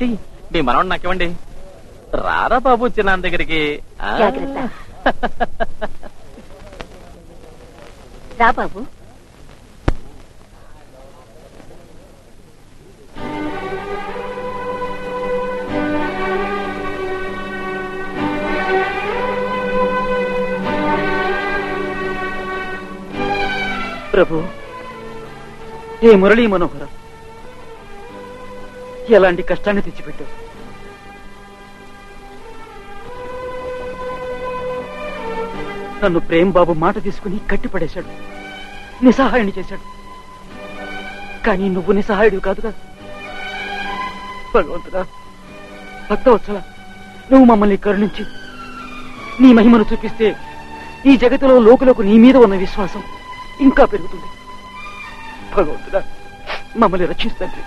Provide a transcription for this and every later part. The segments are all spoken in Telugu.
ఏటి మీ మనవడు నాకివ్వండి. రారా బాబు చిన్న దగ్గరికి. రా బాబు. ప్రభు, ఏ మురళీ మనోహర, ఎలాంటి కష్టాన్ని తెచ్చిపెట్టావు. నన్ను ప్రేమ్ బాబు మాట తీసుకుని కట్టిపడేశాడు, నిస్సహాయుని చేశాడు. కానీ నువ్వు నిస్సహాయుడు కాదుగా. భగవంతుడా, భక్తవత్సల, నువ్వు మమ్మల్ని కరుణించి నీ మహిమను చూపిస్తే ఈ జగతిలో లోకులకు నీ మీద ఉన్న విశ్వాసం ఇంకా పెరుగుతుంది. భగవంతుడా, మమ్మల్ని రక్షిస్తాను.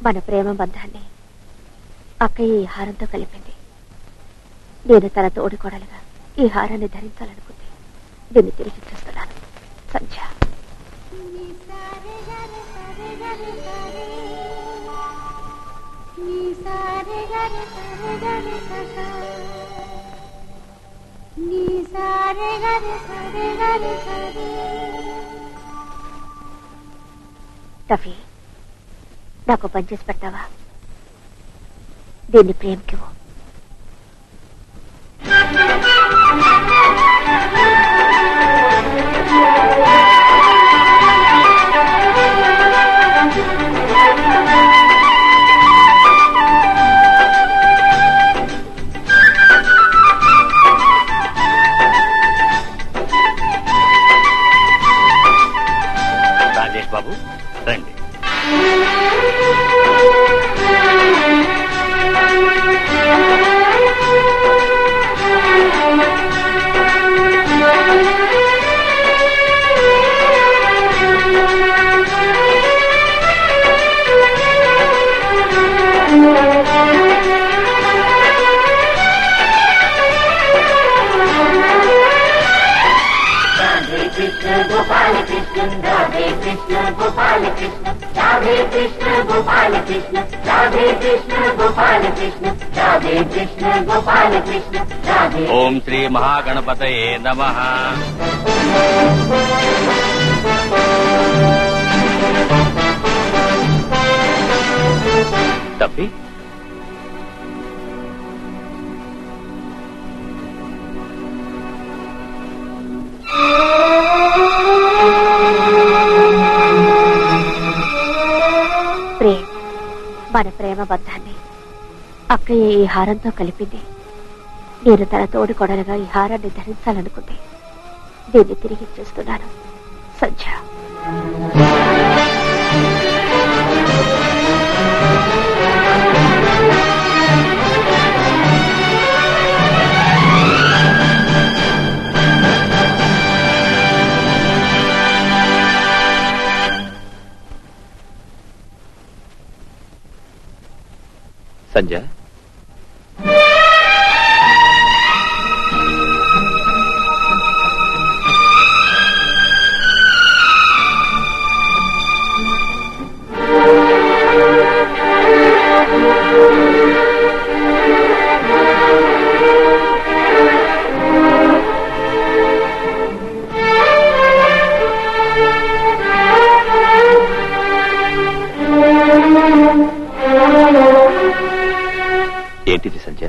మన ప్రేమ బంధాన్ని అక్కయ్య ఈ హారంతో కలిపింది. నేను తన తోడికోడలుగా ఈ హారాన్ని ధరించాలనుకుంది. దీన్ని తిరిగి చూస్తున్నాను. సంధ్య. టఫీ, నాకు పని చేసి పెట్టావా? దీన్ని ప్రేమకివ్వు. రాజేష్ బాబు రండి. गोपाल कृष्ण राधे कृष्ण गोपाल कृष्ण राधे कृष्ण गोपाल कृष्ण राधे कृष्ण गोपाल कृष्ण राधे कृष्ण गोपाल कृष्ण राधे। ओम श्री महागणपतये नमः। टप्पी మన ప్రేమ బంధాన్ని అక్కయ్య ఈ హారంతో కలిపింది. నేను తన తోడి కొడలుగా ఈ హారాన్ని ధరించాలనుకుంది. దీన్ని తిరిగి ఇచ్చేస్తున్నాను సంధ్య. సంధ్య, ఏంటిది సంధ్య?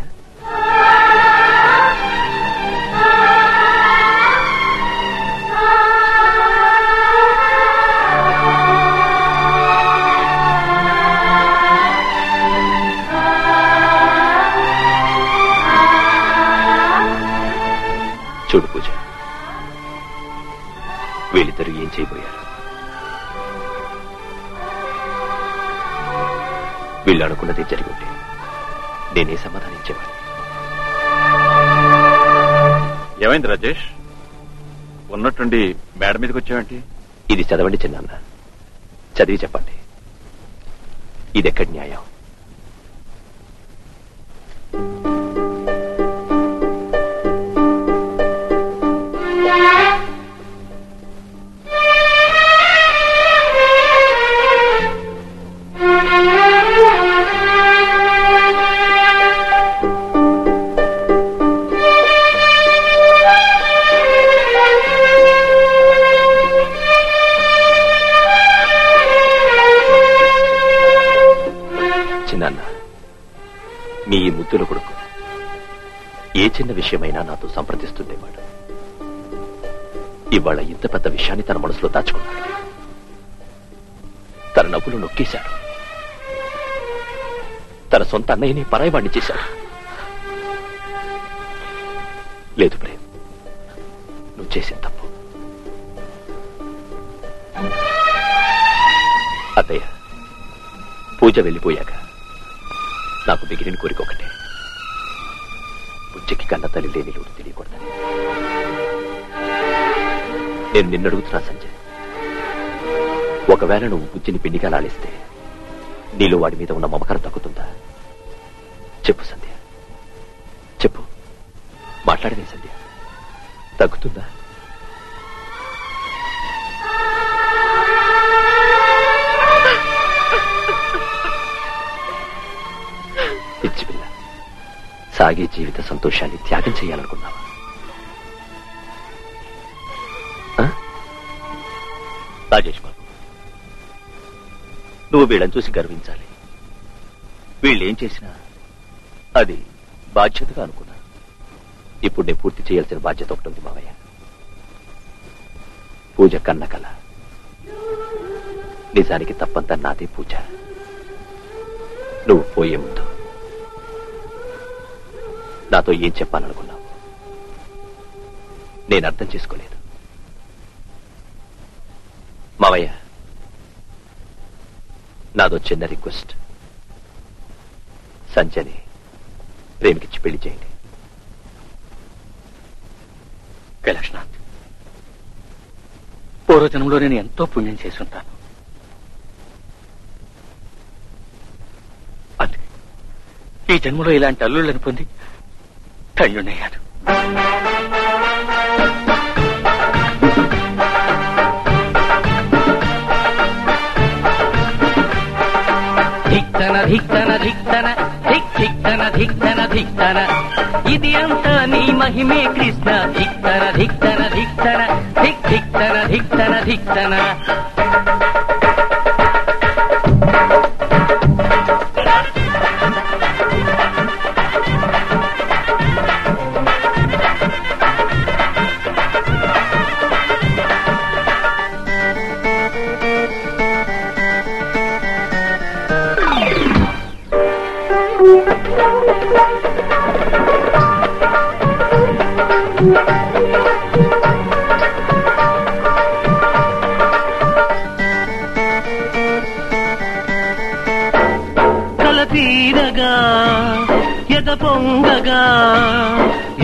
చూడు పూజ, వీళ్ళిద్దరూ ఏం చేయబోయారు? వీళ్ళు అనుకున్నది జరిగి ఉంటే నేనే సమాధానించేవాడిని. ఏమైంది రాజేష్? ఉన్నట్టుండి మేడ మీదకి వచ్చావేంటి? ఇది చదవండి చిన్నాన్న, చదివి చెప్పండి. ఇదెక్కడి న్యాయం? మీ ముద్దుల కొడుకు ఏ చిన్న విషయమైనా నాతో సంప్రదిస్తుండేవాడు. ఇవాళ ఇంత పెద్ద విషయాన్ని తన మనసులో దాచుకున్నాడు. తన నవ్వులు నొక్కేశాడు. తన సొంత అన్నయ్యని పరాయివాణ్ణి చేశాడు. లేదు ప్రేమ్, నువ్వు చేసిన తప్పు. అత్తయ్య, పూజ వెళ్ళిపోయాక నాకు మిగిలిన కోరిక ఒకటే, బుజ్జికి కన్న తల్లి లేని లోటు తెలియకూడదని. నేను నిన్నడుగుతున్నా సంజయ్, ఒకవేళ నువ్వు బుజ్జిని పిండిగా లాలిస్తే నీలో వాడి మీద ఉన్న మమకారం తగ్గుతుందా? చెప్పు సంధ్య, చెప్పు. మాట్లాడనే సంధ్య, తగ్గుతుందా? పిచ్చి పిల్ల, సాగే జీవిత సంతోషాన్ని త్యాగం చేయాలనుకున్నావా? రాజేష్ బాబు, నువ్వు వీళ్ళని చూసి గర్వించాలి. వీళ్ళేం చేసినా అది బాధ్యతగా అనుకున్నా. ఇప్పుడు నేను పూర్తి చేయాల్సిన బాధ్యత ఒకటి ఉంది మావయ్య. పూజ కన్న కల, నిజానికి తప్పంతా నాదే. పూజ, నువ్వు పోయే ముందు నాతో ఏం చెప్పాలనుకున్నావు నేను అర్థం చేసుకోలేదు. మావయ్య, నాదో చిన్న రిక్వెస్ట్. సంజయ్ని ప్రేమికిచ్చి పెళ్లి చేయండి. కైలాష్నాథ్, పూర్వజన్మలో నేను ఎంతో పుణ్యం చేసుంటాను. అందుకే ఈ జన్మలో ఇలాంటి అల్లుళ్ళని పొంది ధన్యుడయ్యాను. ధిక్తన ధిక్తన ధిక్తన ధిక్ ధిక్తన ధిక్తన ధిక్తన, ఇది అంతా నీ మహిమే కృష్ణ. ధిక్తన ధిక్తన ధిక్తన ధిక్ ధిక్తన ధిక్తన ధిక్తన. పొంగగా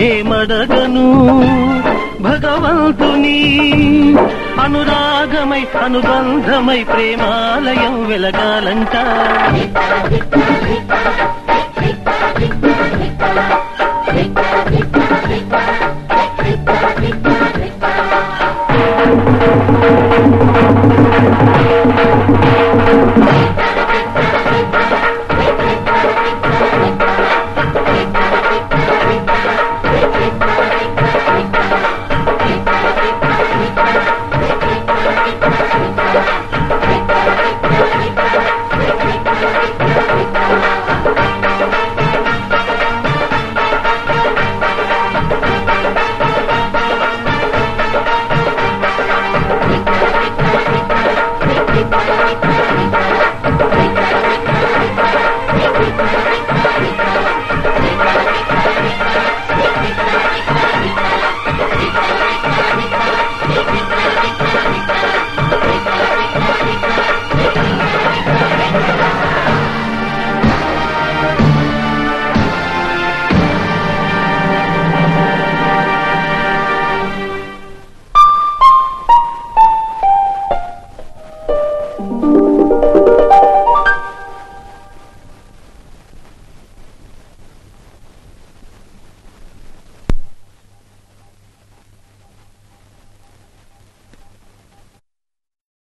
ఏమడగను భగవంతుని అనురాగమై అనుబంధమై ప్రేమాలయం వెలగాలంట